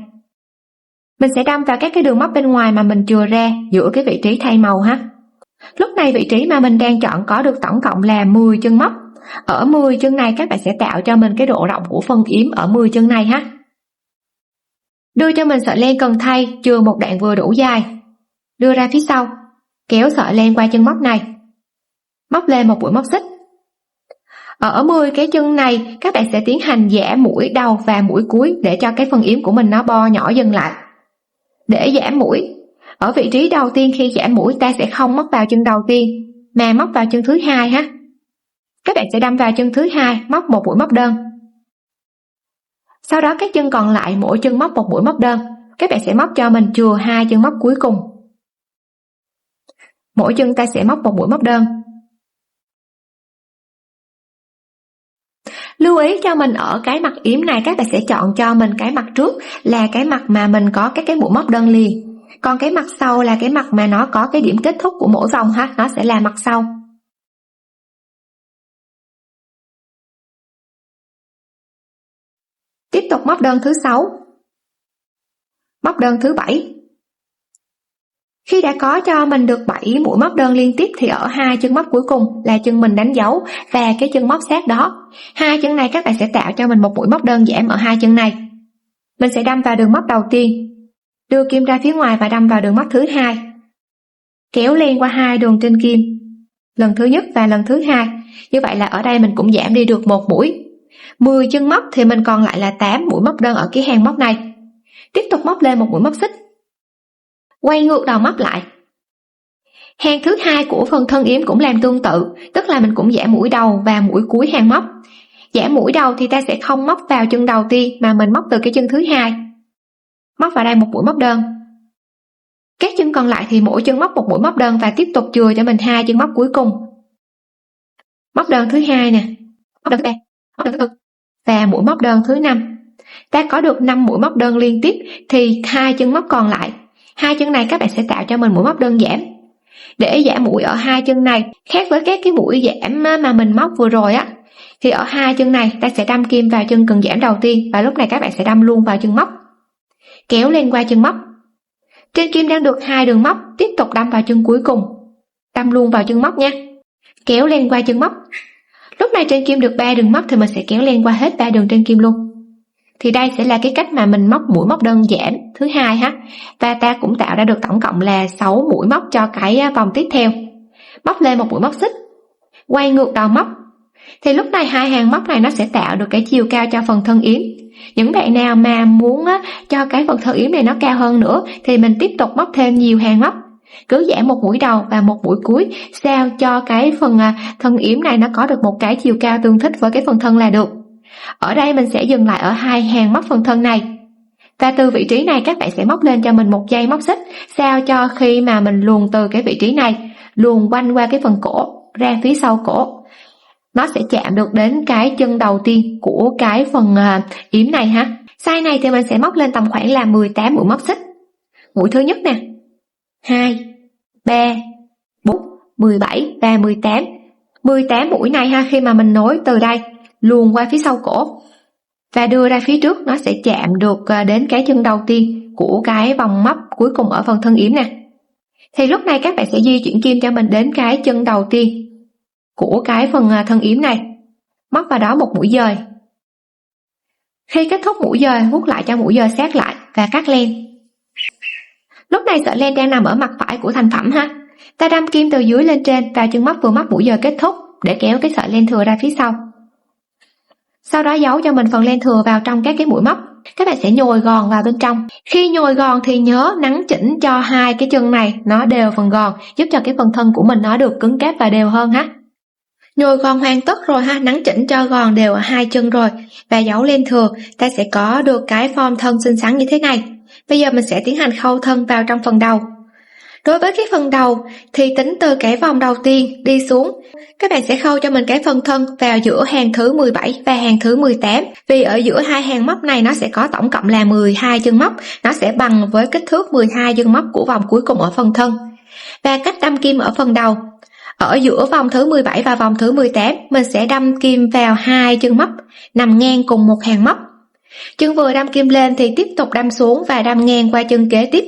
Mình sẽ đâm vào các cái đường móc bên ngoài mà mình chừa ra giữa cái vị trí thay màu ha. Lúc này vị trí mà mình đang chọn có được tổng cộng là 10 chân móc. Ở 10 chân này các bạn sẽ tạo cho mình cái độ rộng của phần yếm ở 10 chân này ha. Đưa cho mình sợi len cần thay, chừa một đoạn vừa đủ dài. Đưa ra phía sau, kéo sợi len qua chân móc này. Móc lên một mũi móc xích. Ở 10 cái chân này các bạn sẽ tiến hành giảm mũi đầu và mũi cuối để cho cái phần yếm của mình nó bo nhỏ dần lại. Để giảm mũi, ở vị trí đầu tiên khi giảm mũi ta sẽ không móc vào chân đầu tiên mà móc vào chân thứ hai ha. Các bạn sẽ đâm vào chân thứ hai, móc một mũi móc đơn. Sau đó các chân còn lại mỗi chân móc một mũi móc đơn. Các bạn sẽ móc cho mình chừa 2 chân móc cuối cùng. Mỗi chân ta sẽ móc một mũi móc đơn. Lưu ý cho mình ở cái mặt yếm này các bạn sẽ chọn cho mình cái mặt trước là cái mặt mà mình có các cái mũi móc đơn liền. Còn cái mặt sau là cái mặt mà nó có cái điểm kết thúc của mỗi vòng ha, nó sẽ là mặt sau. Tiếp tục móc đơn thứ 6. Móc đơn thứ 7. Khi đã có cho mình được 7 mũi móc đơn liên tiếp thì ở 2 chân móc cuối cùng là chân mình đánh dấu và cái chân móc sát đó. 2 chân này các bạn sẽ tạo cho mình một mũi móc đơn giảm ở 2 chân này. Mình sẽ đâm vào đường móc đầu tiên, đưa kim ra phía ngoài và đâm vào đường móc thứ hai. Kéo len qua 2 đường trên kim, lần thứ nhất và lần thứ hai. Như vậy là ở đây mình cũng giảm đi được 1 mũi. 10 chân móc thì mình còn lại là 8 mũi móc đơn ở cái hàng móc này. Tiếp tục móc lên một mũi móc xích. Quay ngược đầu móc lại. Hàng thứ hai của phần thân yếm cũng làm tương tự, tức là mình cũng giảm mũi đầu và mũi cuối hàng móc. Giảm mũi đầu thì ta sẽ không móc vào chân đầu tiên mà mình móc từ cái chân thứ hai. Móc vào đây một mũi móc đơn. Các chân còn lại thì mỗi chân móc một mũi móc đơn và tiếp tục chừa cho mình 2 chân móc cuối cùng. Móc đơn thứ hai nè, móc đơn thứ ba, móc đơn thứ tư và mũi móc đơn thứ 5. Ta có được 5 mũi móc đơn liên tiếp thì 2 chân móc còn lại. 2 chân này các bạn sẽ tạo cho mình mũi móc đơn giảm. Để giảm mũi ở 2 chân này, khác với các cái mũi giảm mà mình móc vừa rồi á, thì ở 2 chân này ta sẽ đâm kim vào chân cần giảm đầu tiên và lúc này các bạn sẽ đâm luôn vào chân móc. Kéo lên qua chân móc. Trên kim đang được 2 đường móc, tiếp tục đâm vào chân cuối cùng. Đâm luôn vào chân móc nha. Kéo lên qua chân móc. Lúc này trên kim được 3 đường móc thì mình sẽ kéo lên qua hết 3 đường trên kim luôn. Thì đây sẽ là cái cách mà mình móc mũi móc đơn giản thứ hai ha. Và ta cũng tạo ra được tổng cộng là 6 mũi móc cho cái vòng tiếp theo. Móc lên một mũi móc xích, quay ngược đầu móc. Thì lúc này hai hàng móc này nó sẽ tạo được cái chiều cao cho phần thân yếm. Những bạn nào mà muốn cho cái phần thân yếm này nó cao hơn nữa thì mình tiếp tục móc thêm nhiều hàng móc. Cứ giảm một mũi đầu và một mũi cuối sao cho cái phần thân yếm này nó có được một cái chiều cao tương thích với cái phần thân là được. Ở đây mình sẽ dừng lại ở hai hàng móc phần thân này. Và từ vị trí này các bạn sẽ móc lên cho mình một dây móc xích, sao cho khi mà mình luồn từ cái vị trí này, luồn quanh qua cái phần cổ, ra phía sau cổ, nó sẽ chạm được đến cái chân đầu tiên của cái phần yếm này ha. Size này thì mình sẽ móc lên tầm khoảng là 18 mũi móc xích. Mũi thứ nhất nè, 2, 3, 4, 17 và 18. 18 mũi này ha, khi mà mình nối từ đây luồn qua phía sau cổ và đưa ra phía trước, nó sẽ chạm được đến cái chân đầu tiên của cái vòng móc cuối cùng ở phần thân yếm nè. Thì lúc này các bạn sẽ di chuyển kim cho mình đến cái chân đầu tiên của cái phần thân yếm này, móc vào đó một mũi dời. Khi kết thúc mũi dời, vuốt lại cho mũi dời sát lại và cắt len. Lúc này sợi len đang nằm ở mặt phải của thành phẩm ha. Ta đâm kim từ dưới lên trên vào chân móc vừa móc mũi dời kết thúc để kéo cái sợi len thừa ra phía sau. Sau đó giấu cho mình phần len thừa vào trong các cái mũi móc. Các bạn sẽ nhồi gòn vào bên trong. Khi nhồi gòn thì nhớ nắn chỉnh cho hai cái chân này nó đều phần gòn, giúp cho cái phần thân của mình nó được cứng cáp và đều hơn ha. Nhồi gòn hoàn tất rồi ha, nắn chỉnh cho gòn đều ở hai chân rồi và giấu len thừa, ta sẽ có được cái form thân xinh xắn như thế này. Bây giờ mình sẽ tiến hành khâu thân vào trong phần đầu. Đối với cái phần đầu thì tính từ cái vòng đầu tiên đi xuống, các bạn sẽ khâu cho mình cái phần thân vào giữa hàng thứ 17 và hàng thứ 18. Vì ở giữa hai hàng móc này nó sẽ có tổng cộng là 12 chân móc, nó sẽ bằng với kích thước 12 chân móc của vòng cuối cùng ở phần thân. Và cách đâm kim ở phần đầu, ở giữa vòng thứ 17 và vòng thứ 18, mình sẽ đâm kim vào hai chân móc nằm ngang cùng một hàng móc. Chân vừa đâm kim lên thì tiếp tục đâm xuống và đâm ngang qua chân kế tiếp.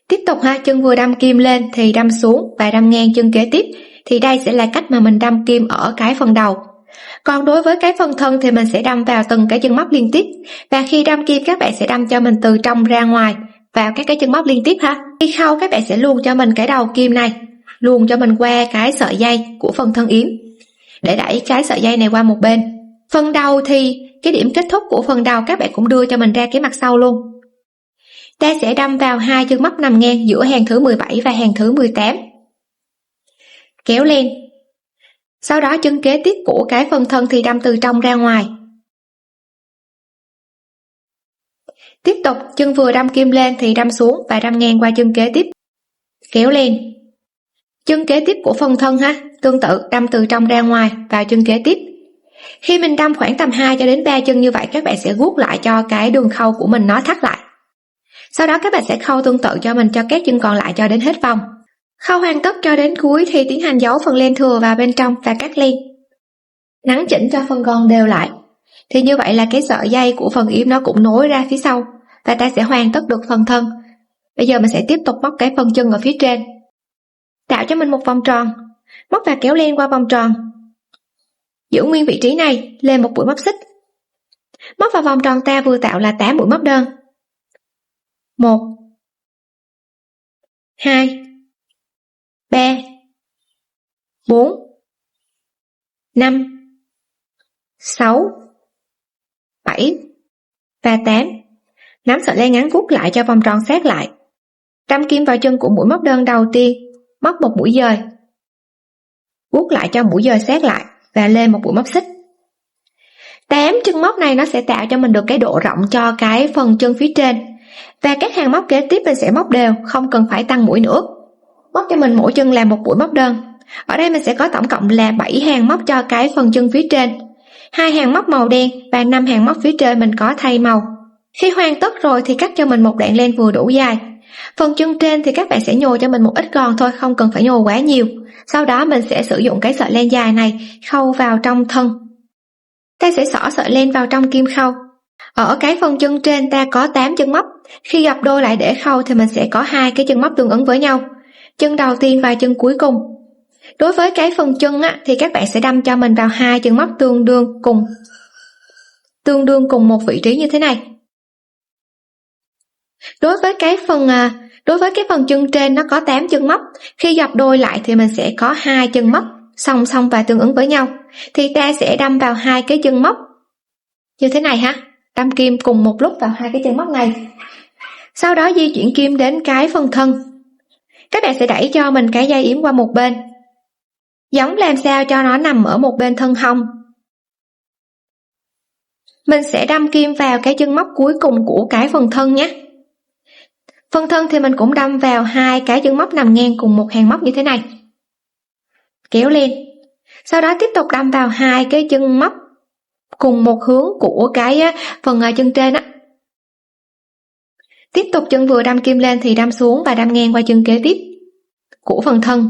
Tiếp tục ha, chân vừa đâm kim lên thì đâm xuống và đâm ngang chân kế tiếp. Thì đây sẽ là cách mà mình đâm kim ở cái phần đầu. Còn đối với cái phần thân thì mình sẽ đâm vào từng cái chân móc liên tiếp. Và khi đâm kim các bạn sẽ đâm cho mình từ trong ra ngoài vào các cái chân móc liên tiếp ha. Khi khâu các bạn sẽ luồn cho mình cái đầu kim này, luồn cho mình qua cái sợi dây của phần thân yếm để đẩy cái sợi dây này qua một bên. Phần đầu thì cái điểm kết thúc của phần đầu các bạn cũng đưa cho mình ra cái mặt sau luôn. Ta sẽ đâm vào hai chân móc nằm ngang giữa hàng thứ 17 và hàng thứ 18. Kéo len. Sau đó chân kế tiếp của cái phần thân thì đâm từ trong ra ngoài. Tiếp tục chân vừa đâm kim lên thì đâm xuống và đâm ngang qua chân kế tiếp. Kéo len. Chân kế tiếp của phần thân ha, tương tự đâm từ trong ra ngoài vào chân kế tiếp. Khi mình đâm khoảng tầm 2 cho đến 3 chân như vậy, các bạn sẽ guốc lại cho cái đường khâu của mình nó thắt lại. Sau đó các bạn sẽ khâu tương tự cho mình cho các chân còn lại cho đến hết vòng. Khâu hoàn tất cho đến cuối thì tiến hành giấu phần len thừa vào bên trong và cắt len. Nắn chỉnh cho phần gòn đều lại. Thì như vậy là cái sợi dây của phần yếm nó cũng nối ra phía sau và ta sẽ hoàn tất được phần thân. Bây giờ mình sẽ tiếp tục móc cái phần chân ở phía trên. Tạo cho mình một vòng tròn, móc và kéo len qua vòng tròn. Giữ nguyên vị trí này, lên một mũi móc xích. Móc vào vòng tròn ta vừa tạo là 8 mũi móc đơn. 1, 2, 3, 4, 5, 6, 7 và 8. Nắm sợi len ngắn vuốt lại cho vòng tròn sát lại. Đâm kim vào chân của mũi móc đơn đầu tiên, móc một mũi dời. Vuốt lại cho mũi dời sát lại và lên một mũi móc xích. 8 chân móc này nó sẽ tạo cho mình được cái độ rộng cho cái phần chân phía trên. Và các hàng móc kế tiếp mình sẽ móc đều, không cần phải tăng mũi nữa. Móc cho mình mỗi chân là một mũi móc đơn. Ở đây mình sẽ có tổng cộng là 7 hàng móc cho cái phần chân phía trên. 2 hàng móc màu đen và 5 hàng móc phía trên mình có thay màu. Khi hoàn tất rồi thì cắt cho mình một đoạn len vừa đủ dài. Phần chân trên thì các bạn sẽ nhồi cho mình một ít gòn thôi, không cần phải nhồi quá nhiều. Sau đó mình sẽ sử dụng cái sợi len dài này khâu vào trong thân. Ta sẽ xỏ sợi len vào trong kim khâu. Ở cái phần chân trên ta có 8 chân móc. Khi gặp đôi lại để khâu thì mình sẽ có 2 cái chân móc tương ứng với nhau. Chân đầu tiên và chân cuối cùng. Đối với cái phần chân thì các bạn sẽ đâm cho mình vào 2 chân móc tương đương cùng. tương đương cùng một vị trí như thế này. Đối với cái phần chân trên nó có 8 chân móc, khi gập đôi lại thì mình sẽ có 2 chân móc song song và tương ứng với nhau, thì ta sẽ đâm vào 2 cái chân móc như thế này ha, đâm kim cùng một lúc vào 2 cái chân móc này. Sau đó di chuyển kim đến cái phần thân, các bạn sẽ đẩy cho mình cái dây yếm qua một bên, giống làm sao cho nó nằm ở một bên thân hông. Mình sẽ đâm kim vào cái chân móc cuối cùng của cái phần thân nhé. Phần thân thì mình cũng đâm vào 2 cái chân móc nằm ngang cùng một hàng móc như thế này, kéo lên, sau đó tiếp tục đâm vào 2 cái chân móc cùng một hướng của cái phần chân trên á. Tiếp tục chân vừa đâm kim lên thì đâm xuống và đâm ngang qua chân kế tiếp của phần thân,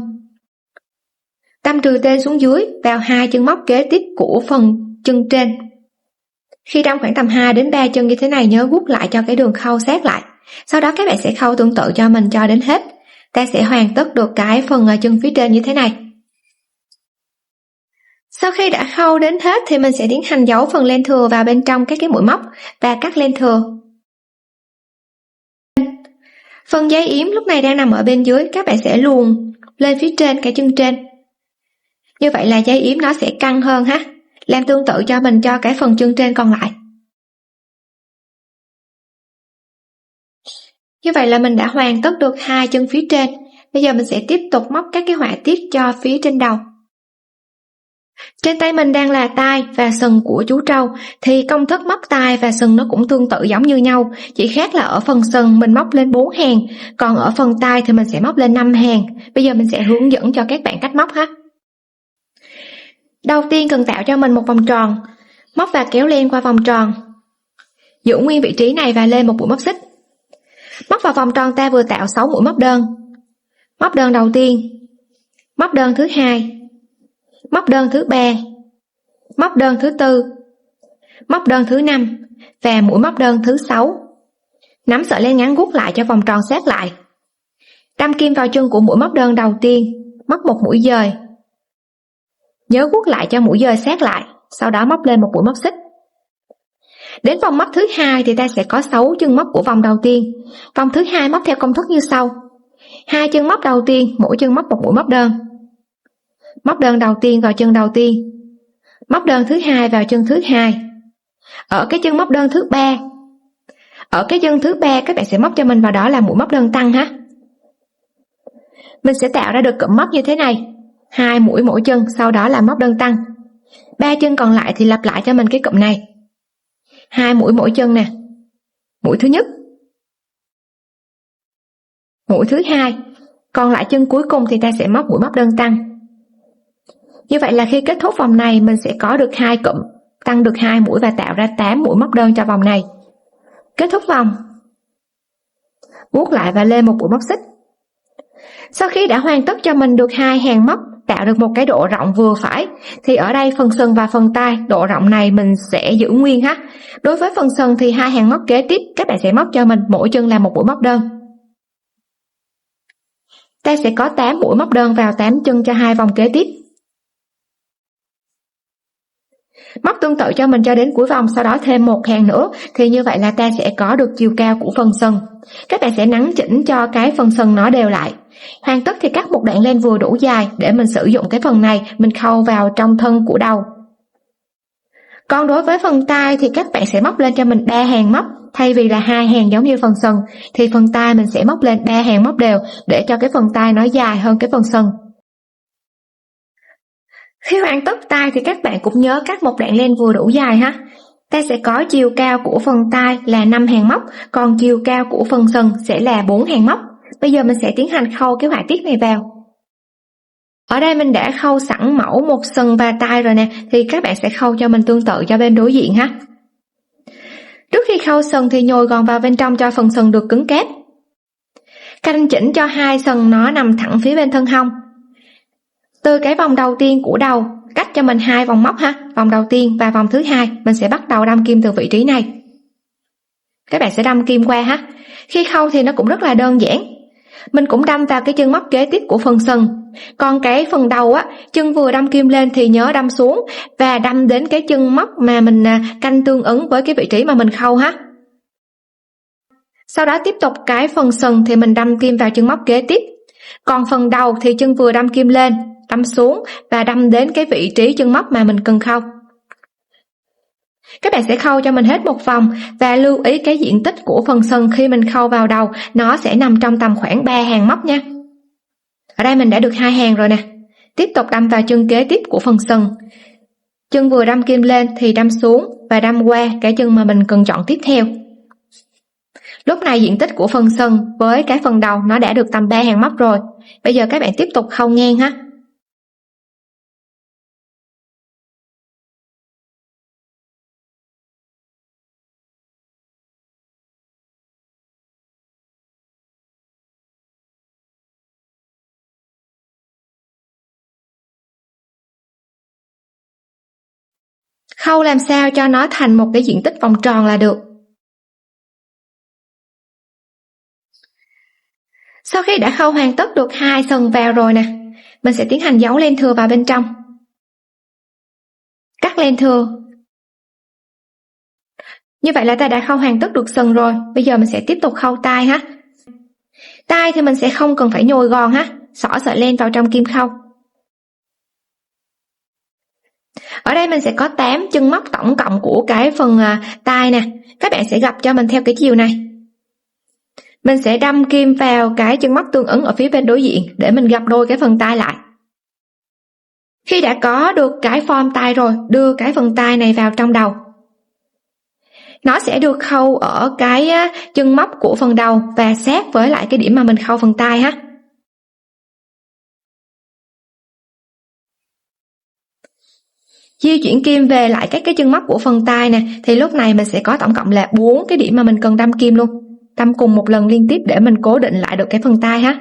đâm trừ tên xuống dưới vào 2 chân móc kế tiếp của phần chân trên. Khi đâm khoảng tầm 2 đến 3 chân như thế này, nhớ guốc lại cho cái đường khâu sát lại. Sau đó các bạn sẽ khâu tương tự cho mình cho đến hết, ta sẽ hoàn tất được cái phần chân phía trên như thế này. Sau khi đã khâu đến hết thì mình sẽ tiến hành giấu phần len thừa vào bên trong các cái mũi móc và cắt len thừa. Phần dây yếm lúc này đang nằm ở bên dưới, các bạn sẽ luồn lên phía trên cái chân trên. Như vậy là dây yếm nó sẽ căng hơn ha. Làm tương tự cho mình cho cái phần chân trên còn lại. Như vậy là mình đã hoàn tất được 2 chân phía trên. Bây giờ mình sẽ tiếp tục móc các cái họa tiết cho phía trên đầu. Trên tay mình đang là tai và sừng của chú trâu, thì công thức móc tai và sừng nó cũng tương tự giống như nhau, chỉ khác là ở phần sừng mình móc lên 4 hàng, còn ở phần tai thì mình sẽ móc lên 5 hàng. Bây giờ mình sẽ hướng dẫn cho các bạn cách móc ha. Đầu tiên cần tạo cho mình một vòng tròn, móc và kéo len qua vòng tròn, giữ nguyên vị trí này và lên một mũi móc xích. Móc vào vòng tròn ta vừa tạo 6 mũi móc đơn. Móc đơn đầu tiên, móc đơn thứ hai, móc đơn thứ ba, móc đơn thứ tư, móc đơn thứ 5 và mũi móc đơn thứ 6. Nắm sợi len ngắn guốc lại cho vòng tròn sát lại. Đâm kim vào chân của mũi móc đơn đầu tiên, móc một mũi dời. Nhớ guốc lại cho mũi dời sát lại, sau đó móc lên một mũi móc xích. Đến vòng móc thứ hai thì ta sẽ có 6 chân móc của vòng đầu tiên. Vòng thứ hai móc theo công thức như sau: 2 chân móc đầu tiên, mỗi chân móc một mũi móc đơn. Móc đơn đầu tiên vào chân đầu tiên, móc đơn thứ hai vào chân thứ hai. Ở cái chân móc đơn thứ ba, ở cái chân thứ ba các bạn sẽ móc cho mình vào đó là mũi móc đơn tăng ha. Mình sẽ tạo ra được cụm móc như thế này, 2 mũi mỗi chân, sau đó là móc đơn tăng. 3 chân còn lại thì lặp lại cho mình cái cụm này, 2 mũi mỗi chân nè, mũi thứ nhất, mũi thứ hai, còn lại chân cuối cùng thì ta sẽ móc mũi móc đơn tăng. Như vậy là khi kết thúc vòng này mình sẽ có được 2 cụm, tăng được 2 mũi và tạo ra 8 mũi móc đơn cho vòng này. Kết thúc vòng, guốc lại và lên một mũi móc xích. Sau khi đã hoàn tất cho mình được 2 hàng móc, tạo được một cái độ rộng vừa phải, thì ở đây phần sừng và phần tai, độ rộng này mình sẽ giữ nguyên ha. Đối với phần sừng thì 2 hàng móc kế tiếp các bạn sẽ móc cho mình mỗi chân là một mũi móc đơn. Ta sẽ có 8 mũi móc đơn vào 8 chân cho 2 vòng kế tiếp. Móc tương tự cho mình cho đến cuối vòng, sau đó thêm 1 hàng nữa, thì như vậy là ta sẽ có được chiều cao của phần sừng. Các bạn sẽ nắn chỉnh cho cái phần sừng nó đều lại. Hoàn tất thì cắt một đoạn len vừa đủ dài để mình sử dụng cái phần này mình khâu vào trong thân của đầu. Còn đối với phần tai thì các bạn sẽ móc lên cho mình 3 hàng móc, thay vì là 2 hàng giống như phần sừng thì phần tai mình sẽ móc lên 3 hàng móc đều để cho cái phần tai nó dài hơn cái phần sừng. Khi hoàn tất tai thì các bạn cũng nhớ cắt một đoạn len vừa đủ dài ha. Ta sẽ có chiều cao của phần tai là 5 hàng móc, còn chiều cao của phần sừng sẽ là 4 hàng móc. Bây giờ mình sẽ tiến hành khâu cái họa tiết này vào. Ở đây mình đã khâu sẵn mẫu một sừng và tai rồi nè, thì các bạn sẽ khâu cho mình tương tự cho bên đối diện ha. Trước khi khâu sừng thì nhồi gòn vào bên trong cho phần sừng được cứng cáp. Canh chỉnh cho 2 sừng nó nằm thẳng phía bên thân hông. Từ cái vòng đầu tiên của đầu, cách cho mình 2 vòng móc ha, vòng đầu tiên và vòng thứ hai, mình sẽ bắt đầu đâm kim từ vị trí này. Các bạn sẽ đâm kim qua ha. Khi khâu thì nó cũng rất là đơn giản. mình cũng đâm vào cái chân móc kế tiếp của phần sừng. Còn cái phần đầu á, chân vừa đâm kim lên thì nhớ đâm xuống và đâm đến cái chân móc mà mình canh tương ứng với cái vị trí mà mình khâu ha. Sau đó tiếp tục cái phần sừng thì mình đâm kim vào chân móc kế tiếp. Còn phần đầu thì chân vừa đâm kim lên, đâm xuống và đâm đến cái vị trí chân móc mà mình cần khâu. Các bạn sẽ khâu cho mình hết một vòng và lưu ý cái diện tích của phần sừng khi mình khâu vào đầu nó sẽ nằm trong tầm khoảng 3 hàng móc nha. Ở đây mình đã được 2 hàng rồi nè. Tiếp tục đâm vào chân kế tiếp của phần sừng. Chân vừa đâm kim lên thì đâm xuống và đâm qua cái chân mà mình cần chọn tiếp theo. Lúc này diện tích của phần sừng với cái phần đầu nó đã được tầm 3 hàng móc rồi. Bây giờ các bạn tiếp tục khâu ngang ha. Khâu làm sao cho nó thành một cái diện tích vòng tròn là được. Sau khi đã khâu hoàn tất được 2 sừng vào rồi nè, mình sẽ tiến hành giấu len thừa vào bên trong. Cắt len thừa. Như vậy là ta đã khâu hoàn tất được sừng rồi, bây giờ mình sẽ tiếp tục khâu tai ha. Tai thì mình sẽ không cần phải nhồi gòn ha, xỏ sợi len vào trong kim khâu. Ở đây mình sẽ có 8 chân móc tổng cộng của cái phần tai nè, các bạn sẽ gập cho mình theo cái chiều này. Mình sẽ đâm kim vào cái chân móc tương ứng ở phía bên đối diện để mình gập đôi cái phần tai lại. Khi đã có được cái form tai rồi, đưa cái phần tai này vào trong đầu. Nó sẽ được khâu ở cái chân móc của phần đầu và sát với lại cái điểm mà mình khâu phần tai ha. Di chuyển kim về lại các cái chân móc của phần tai nè, thì lúc này mình sẽ có tổng cộng là 4 cái điểm mà mình cần đâm kim luôn. Đâm cùng một lần liên tiếp để mình cố định lại được cái phần tai ha.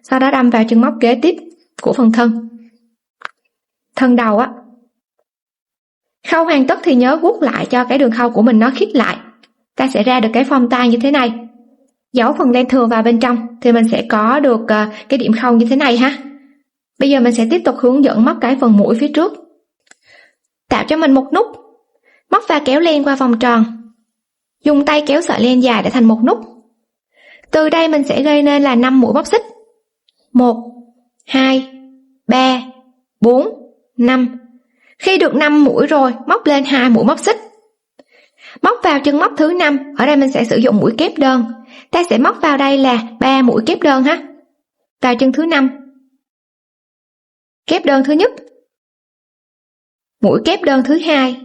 Sau đó đâm vào chân móc kế tiếp của phần thân đầu á. Khâu hoàn tất thì nhớ guốc lại cho cái đường khâu của mình nó khít lại. Ta sẽ ra được cái form tai như thế này. Giấu phần len thừa vào bên trong thì mình sẽ có được cái điểm khâu như thế này ha. Bây giờ mình sẽ tiếp tục hướng dẫn móc cái phần mũi phía trước. Tạo cho mình một nút, móc và kéo len qua vòng tròn. Dùng tay kéo sợi len dài để thành một nút. Từ đây mình sẽ gây nên là 5 mũi móc xích. 1, 2, 3, 4, 5. Khi được 5 mũi rồi, móc lên 2 mũi móc xích. Móc vào chân móc thứ 5, ở đây mình sẽ sử dụng mũi kép đơn. Ta sẽ móc vào đây là 3 mũi kép đơn ha. Vào chân thứ 5. Kép đơn thứ nhất. Mũi kép đơn thứ 2.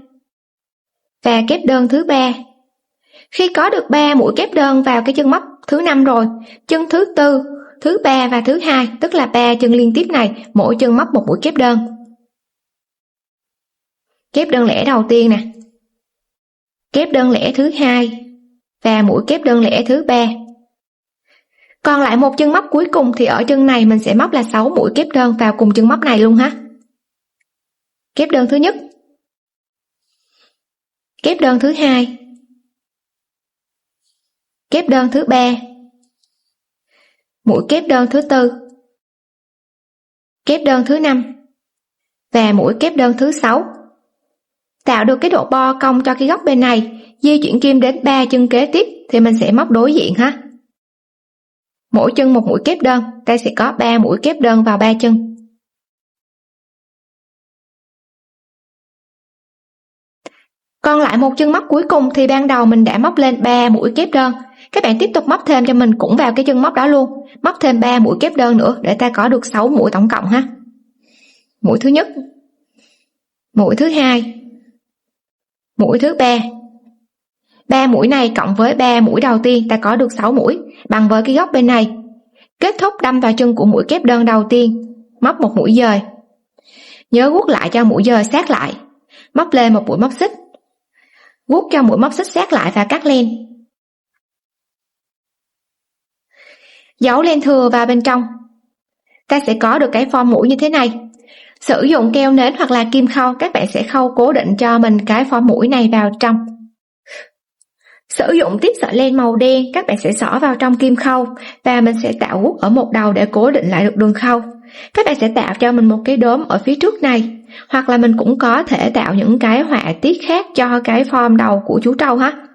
Và kép đơn thứ 3. Khi có được 3 mũi kép đơn vào cái chân móc thứ 5 rồi, chân thứ 4, thứ 3 và thứ 2, tức là 3 chân liên tiếp này, mỗi chân móc một mũi kép đơn. Kép đơn lẻ đầu tiên nè. Kép đơn lẻ thứ 2 và mũi kép đơn lẻ thứ 3. Còn lại một chân móc cuối cùng thì ở chân này mình sẽ móc là 6 mũi kép đơn vào cùng chân móc này luôn ha. Kép đơn thứ nhất. Kép đơn thứ 2. Kép đơn thứ 3. Mũi kép đơn thứ 4. Kép đơn thứ 5 và mũi kép đơn thứ 6. Tạo được cái độ bo cong cho cái góc bên này, di chuyển kim đến 3 chân kế tiếp thì mình sẽ móc đối diện ha. Mỗi chân một mũi kép đơn, ta sẽ có 3 mũi kép đơn vào 3 chân. Còn lại một chân móc cuối cùng thì ban đầu mình đã móc lên 3 mũi kép đơn. Các bạn tiếp tục móc thêm cho mình cũng vào cái chân móc đó luôn, móc thêm 3 mũi kép đơn nữa để ta có được 6 mũi tổng cộng ha. Mũi thứ nhất, mũi thứ 2, mũi thứ 3. 3 mũi này cộng với 3 mũi đầu tiên ta có được 6 mũi, bằng với cái góc bên này. Kết thúc đâm vào chân của mũi kép đơn đầu tiên, móc một mũi dời. Nhớ guốc lại cho mũi dời sát lại, móc lên một mũi móc xích. Guốc cho mũi móc xích sát lại và cắt len. Giấu len thừa vào bên trong. Ta sẽ có được cái form mũi như thế này. Sử dụng keo nến hoặc là kim khâu, các bạn sẽ khâu cố định cho mình cái form mũi này vào trong. Sử dụng tiếp sợi len màu đen, các bạn sẽ xỏ vào trong kim khâu và mình sẽ tạo guốc ở một đầu để cố định lại được đường khâu. Các bạn sẽ tạo cho mình một cái đốm ở phía trước này, hoặc là mình cũng có thể tạo những cái họa tiết khác cho cái form đầu của chú trâu ha.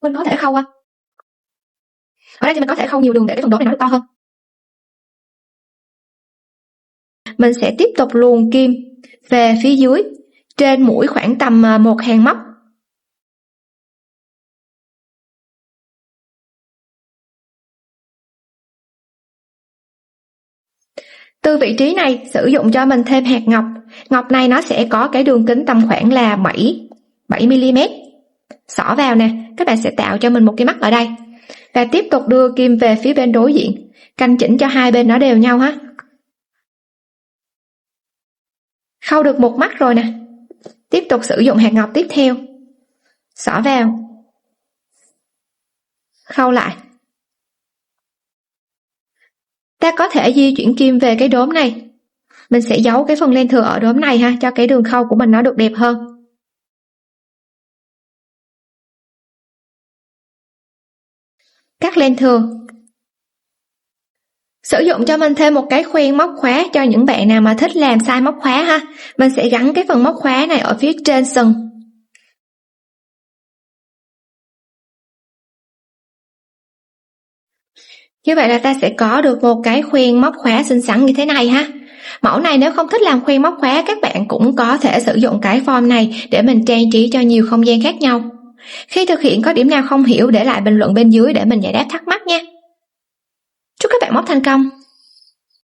Mình có thể khâu ở đây thì mình có thể khâu nhiều đường để cái phần đốm này nó được to hơn. Mình sẽ tiếp tục luồn kim về phía dưới trên mũi khoảng tầm một hàng móc. Từ vị trí này sử dụng cho mình thêm hạt ngọc. Ngọc này nó sẽ có cái đường kính tầm khoảng là 7mm. Xỏ vào nè, các bạn sẽ tạo cho mình một cái mắt ở đây. Và tiếp tục đưa kim về phía bên đối diện, canh chỉnh cho hai bên nó đều nhau ha. Khâu được một mắt rồi nè. Tiếp tục sử dụng hạt ngọc tiếp theo. Xỏ vào. Khâu lại. Ta có thể di chuyển kim về cái đốm này. Mình sẽ giấu cái phần len thừa ở đốm này ha, cho cái đường khâu của mình nó được đẹp hơn. Cắt len thừa. Sử dụng cho mình thêm một cái khoen móc khóa cho những bạn nào mà thích làm size móc khóa ha. Mình sẽ gắn cái phần móc khóa này ở phía trên sừng. Như vậy là ta sẽ có được một cái khoen móc khóa xinh xắn như thế này ha. Mẫu này nếu không thích làm khoen móc khóa, các bạn cũng có thể sử dụng cái form này để mình trang trí cho nhiều không gian khác nhau. Khi thực hiện có điểm nào không hiểu để lại bình luận bên dưới để mình giải đáp thắc mắc nha. Chúc các bạn móc thành công!